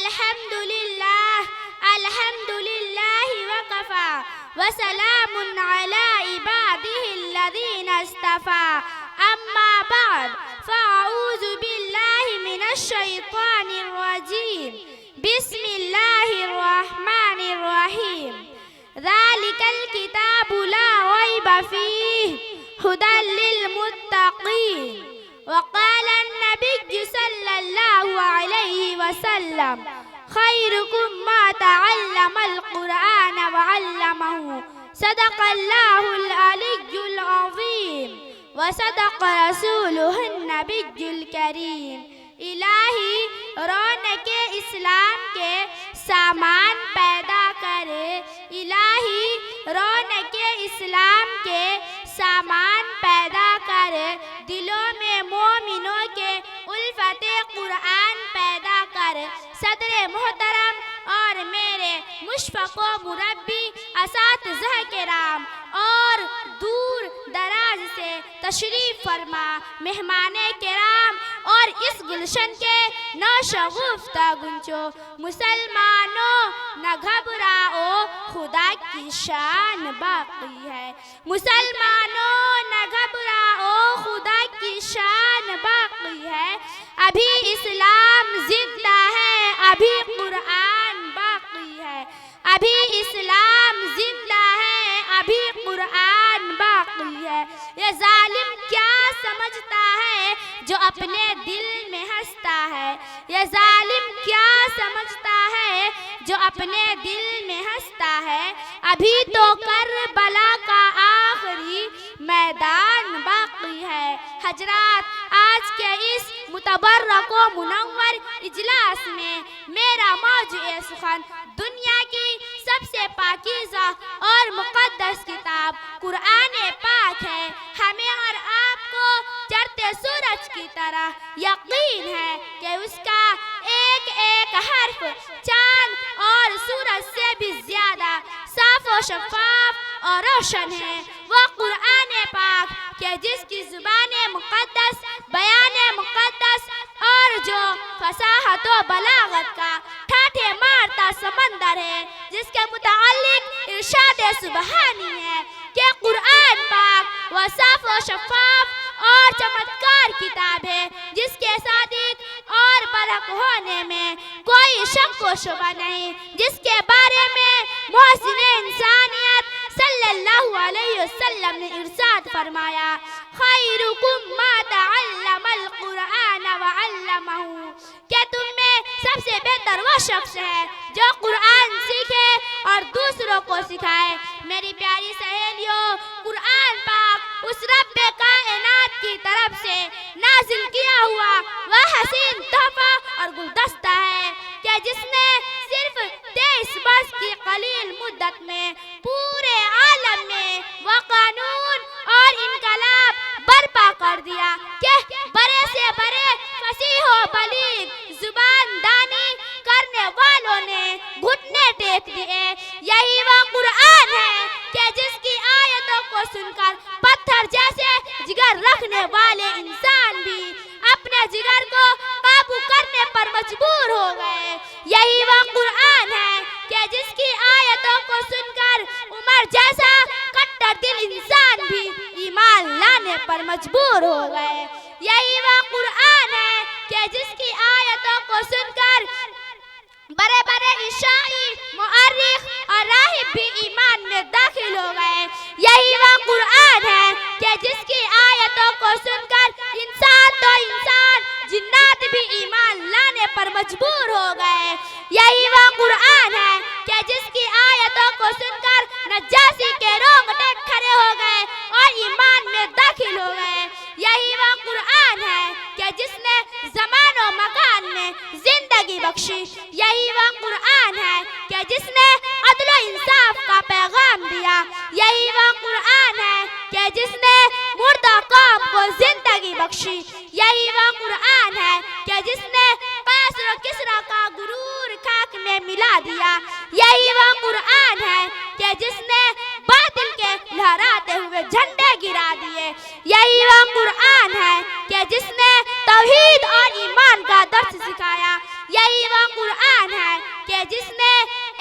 الحمد لله وكفى وسلام على عباده الذين اصطفى أما بعد فأعوذ بالله من الشيطان الرجيم بسم الله الرحمن الرحيم ذلك الكتاب لا ريب فيه هدى للمتقين وقال النبي صلى الله عليه وسلم خيركم ما تعلم القرآن وعلمه صدق الله العلي العظيم وصدق رسوله النبي الكريم الہی رونق اسلام کے سامان پیدا کرے الہی رونق اسلام کے سامان پیدا کرے دلوں میں مومنوں کے الفت قرآن پیدا کر صدر محترم اور میرے مشفق و مربی اساتذہ کرام اور دور دراز سے تشریف فرما مہمان کرام اور اس گلشن کے نوشگفتہ گنجو مسلمانوں نہ گھبراؤ خدا کی شان باقی ہے مسلمانوں نہ گھبراؤ خدا کی شان باقی ہے ابھی اسلام زندہ ہے ابھی قرآن باقی ہے ابھی اسلام زندہ ہے ابھی قرآن باقی ہے یہ ظالم کیا سمجھتا ہے جو اپنے دل میں ہنستا ہے یہ ظالم کیا سمجھتا ہے جو اپنے دل میں ہنستا ہے ابھی تو کربلا کا آخری میدان باقی ہے حضرات آج کے اس متبرک و منور اجلاس میں میرا موضوع سخن دنیا کی سب سے پاکیزہ اور مقدس کتاب قرآن پاک ہے ہمیں اور آپ کو چڑھتے سورج کی طرح یقین ہے کہ اس کا ایک ایک حرف چاند اور سورج سے بھی زیادہ صاف و شفاف اور روشن ہے وہ قرآن پاک کہ جس کی زبان مقدس بیان مقدس اور جو فصاحت و بلاغت کا ٹھاٹھے مارتا سمندر ہے جس کے متعلق ارشاد سبحانی ہے کہ قرآن پاک وہ صاف و شفاف اور چمتکار کتاب ہے جس کے صادق اور برحق ہونے میں کوئی شک و شبہ نہیں جس کے بارے میں محسن انسانیت صلی اللہ علیہ وسلم نے ارشاد فرمایا خیرکم ما تعلم القرآن وعلمہ کہ تم میں سب سے بہتر وہ شخص ہے جو قرآن سیکھے اور دوسروں کو سکھائے میری پیاری سہیلیوں قرآن پاک اس رب کائنات کی طرف سے نازل کیا ہوا وہ حسین تحفہ اور گلدستہ ہے کہ جس نے صرف 23 برس کی قلیل مدت میں پورے عالم میں وہ قانون اور انقلاب برپا کر دیا کہ بڑے سے بڑے فصیح و بلیغ زبان دانی کرنے والوں نے گھٹنے ٹیک دیے یہی وہ قرآن ہے کہ جس کی آیتوں کو سن کر پتھر جیسے جگر رکھنے والے انسان بھی اپنے جگر کو قابو کرنے پر مجبور ہو گئے یہی وہ قرآن ہے کہ جس کی آیتوں کو سن کر عمر جیسا کٹر دل انسان بھی ایمان لانے پر مجبور ہو گئے یہی وہ قرآن ہے کہ جس کی آیتوں کو سن کر بڑے بڑے عیسائی مؤرخ اور راہب بھی ایمان میں داخل ہو گئے یہی وہ قرآن ہے کہ جس کی آیتوں کو سن کر انسان تو انسان جنات بھی ایمان لانے پر مجبور ہو گئے یہی وہ قرآن ہے کہ جس کی آیتوں کو سن کر نجاسی کے رونگٹے کھڑے ہو گئے اور ایمان میں داخل ہو گئے یہی وہ قرآن ہے کہ جس نے زمان و مکان میں زندگی بخشی یہی وہ قرآن ہے کہ جس نے عدل و انصاف کا پیغام دیا یہی وہ قرآن ہے کہ جس نے مردہ قوم کو زندگی بخشی یہی وہ قرآن ہے کہ جس نے قیصر و کسریٰ کا غرور خاک میں ملا دیا یہی وہ قرآن ہے کہ جس نے باطل کے لہراتے ہوئے جھنڈے گرا دیے یہی وہ قرآن ہے کہ جس نے توحید اور ایمان کا درس سکھایا یہی وہ قرآن ہے کہ جس نے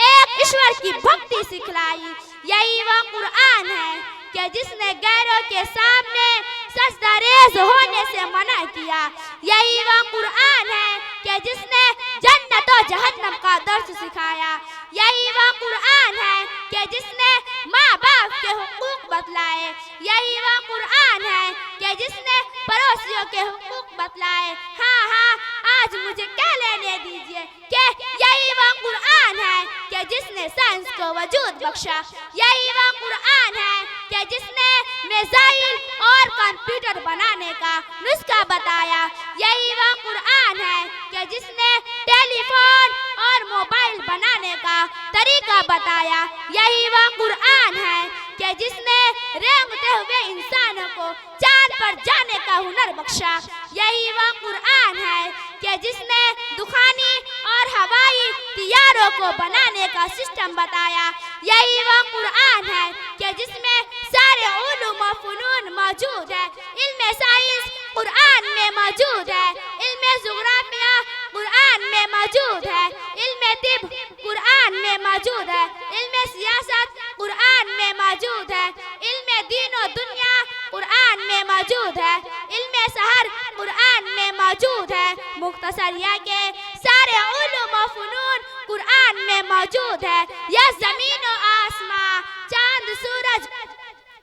ایک ایشور کی بھکتی سکھلائی. یہی وہ قرآن ہے کہ جس نے غیروں کے سامنے سجدہ ریز ہونے سے منع کیا. یہی وہ قرآن ہے کہ جس نے جنت و جہنم کا درس سکھایا. یہی وہ قرآن ہے کہ جس نے ماں باپ کے حقوق بتلائے. یہی وہ قرآن ہے کہ جس نے پڑوسیوں کے حقوق بتلائے. ہاں آج مجھے کہہ لینے دیجئے کہ یہی وہ قرآن ہے کہ جس نے سائنس کو وجود بخشا. یہی وہ قرآن ہے کہ جس نے میزائل اور کمپیوٹر بنانے کا نسخہ بتایا. یہی وہ قرآن ہے کہ جس نے ٹیلی فون اور موبائل بنانے کا طریقہ بتایا. یہی وہ قرآن ہے کہ جس نے رینگتے ہوئے انسانوں کو چاند پر جانے کا ہنر بخشا. یہی وہ قرآن ہے کہ جس نے دخانی اور ہوائی طیاروں کو بنانے کا سسٹم بتایا. یہی وہ قرآن ہے کہ جس میں سارے علوم و فنون موجود ہے. علم سائنس قرآن میں موجود ہے. علم جغرافیہ قرآن میں موجود ہے. علم طب قرآن میں موجود ہے. علم سیاست قرآن میں موجود ہے. علم دین و دنیا قرآن میں موجود ہے. علم سحر قرآن میں موجود ہے. مختصر یہ کہ سارے علوم و فنون قرآن میں موجود ہے. یہ زمین و آسمان چاند سورج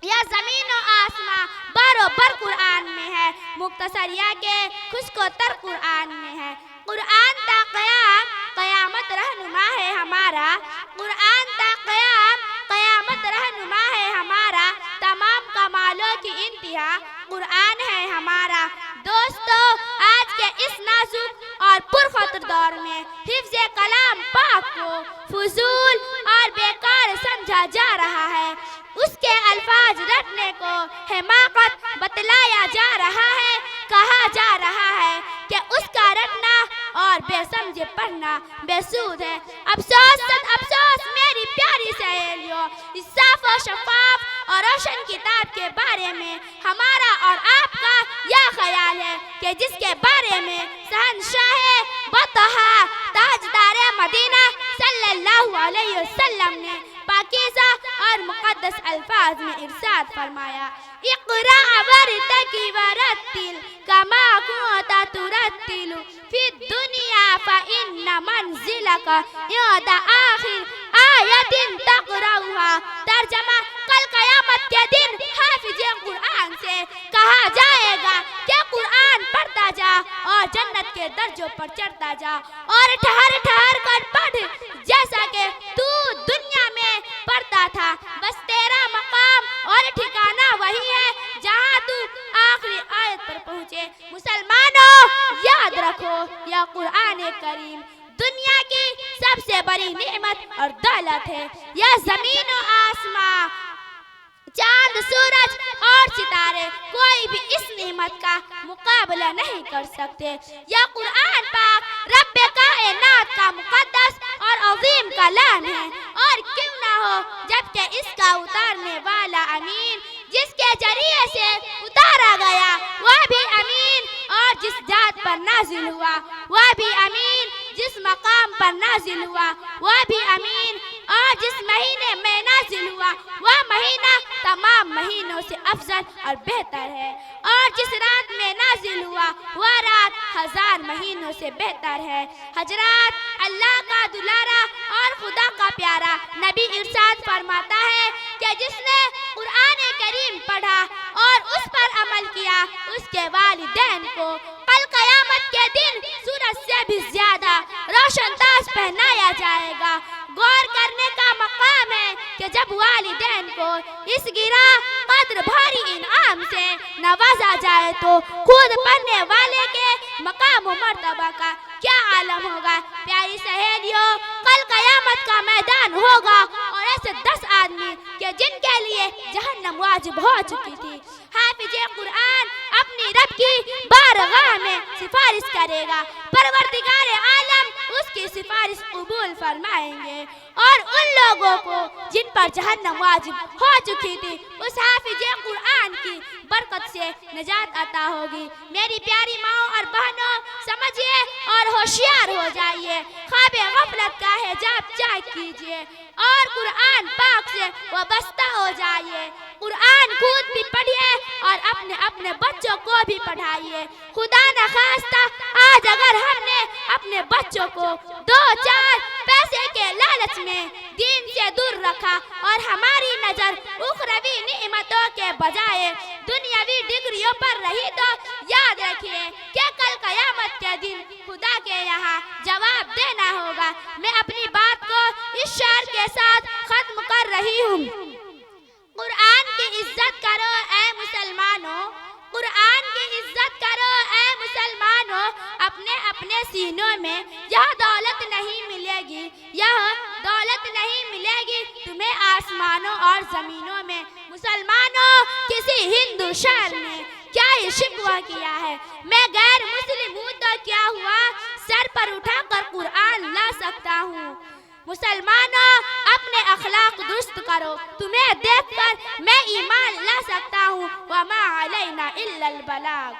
یا زمین و آسمان برابر قرآن میں ہے. مختصر یہ کہ خشک و تر قرآن میں ہے. قرآن تا قیام قیامت رہنما ہے ہمارا. قرآن تا قیام قیامت رہنما ہے ہمارا. تمام کمالوں کی انتہا قرآن ہے ہمارا. دوستو آج کے اس نازک اور پرخطر دور میں حفظ کلام پاک کو فضول اور بیکار سمجھا جا رہا ہے. اس کے الفاظ رٹنے کو حماقت بتلایا جا رہا ہے. کہا جا رہا ہے کہ اس کا رٹنا اور بے سمجھے پڑھنا بے سود ہے. افسوس صد افسوس میری پیاری سہیلیوں، اس صاف و شفاف اور روشن کتاب کے بارے میں ہمارا اور آپ کا یہ خیال ہے کہ جس کے بارے میں شہنشاہ بطحا تاجدار مدینہ صلی اللہ علیہ وسلم نے پاکیزہ اور مقدس الفاظ میں ارشاد فرمایا: اقرأ وارتقی ورتل کما کنت ترتل فی الدنیا فإن منزلک عند آخر آیت تقرأها. ترجمہ: کل قیامت کے دن حافظ قرآن سے کہا جائے گا کہ قرآن پڑھتا جا اور جنت کے درجوں پر چڑھتا جا اور ٹھہر ٹھہر کر پڑھ جیسا کہ تو دنیا میں پڑھتا تھا. بس تیرا مقام اور ٹھکانہ وہی ہے جہاں تو آخری آیت پر پہنچے. مسلمانوں یاد رکھو، یہ قرآن کریم دنیا کی سب سے بڑی نعمت اور دولت ہے. یہ زمین و آسمان، چاند سورج اور ستارے کوئی بھی اس نعمت کا مقابلہ نہیں کر سکتے. یہ قرآن پاک رب کائنات کا مقدس اور عظیم کلام ہے. اور کیوں نہ ہو جبکہ اس کا اتارنے والا امین، جس کے ذریعے سے اتارا گیا وہ بھی امین، اور جس ذات پر نازل ہوا وہ بھی امین، جس مقام پر نازل ہوا وہ بھی امین، اور جس مہینے میں نازل ہوا وہ مہینہ تمام مہینوں سے افضل اور بہتر ہے، اور جس رات میں نازل ہوا وہ رات 1000 مہینوں سے بہتر ہے. حضرات، اللہ کا دلارا اور خدا کا پیارا نبی ارشاد فرماتا ہے کہ جس نے قرآن کریم پڑھا اور اس پر عمل کیا، اس کے والدین کو کل قیامت کے دن سورج سے بھی زیادہ روشن تاج پہنایا جائے گا. غور کرنے کا مقام ہے کہ جب والدین کو اس گرا قدر بھاری انعام سے نوازا جائے تو خود پڑھنے والے کے مقام و مرتبہ کا کیا عالم ہوگا. پیاری سہیلیوں، کل قیامت کا میدان ہوگا اور ایسے 10 آدمی کہ جن کے لیے جہنم واجب ہو چکی تھی. حافظ قرآن اپنی رب کی بارگاہ میں سفارش کرے گا. پروردگار عالم اس کی سفارش قبول فرمائیں گے، اور ان لوگوں کو جن پر جہنم واجب ہو چکی تھی اس حافظ قرآن کی برکت سے نجات عطا ہوگی. میری پیاری ماں اور بہنوں، سمجھیے اور ہوشیار ہو جائیے. خواب غفلت کا حجاب چاک کیجیے اور قرآن پاک سے وابستہ ہو جائیے۔ قرآن خود بھی پڑھیے اور اپنے اپنے بچوں کو بھی پڑھائیے۔ خدا نخواستہ آج اگر ہم نے اپنے بچوں کو 2-4 پیسے کے لالچ میں دین سے دور رکھا اور ہماری نظر اخروی نعمتوں کے بجائے دنیاوی ڈگریوں پر رہی تو یاد رکھیے کہ کل قیامت کے دن خدا کے یہاں جواب دینا ہوگا۔ میں اپنی بات کو اس شعر کے ساتھ ختم کر رہی ہوں۔ قرآن کی عزت کرو اے مسلمانوں، قرآن کی عزت کرو اے مسلمانوں، اپنے اپنے سینوں میں یہ دولت نہیں ملے گی، یہ دولت نہیں ملے گی تمہیں آسمانوں اور زمینوں میں۔ مسلمانوں، کسی ہندو شاعر نے کیا ہی شکوہ کیا ہے، میں غیر مسلم ہوں تو کیا ہوا، سر پر اٹھا کر قرآن لا سکتا ہوں۔ مسلمانوں، اپنے اخلاق درست کرو، تمہیں دیکھ کر میں ایمان لا سکتا ہوں۔ وما علینا الا البلاغ۔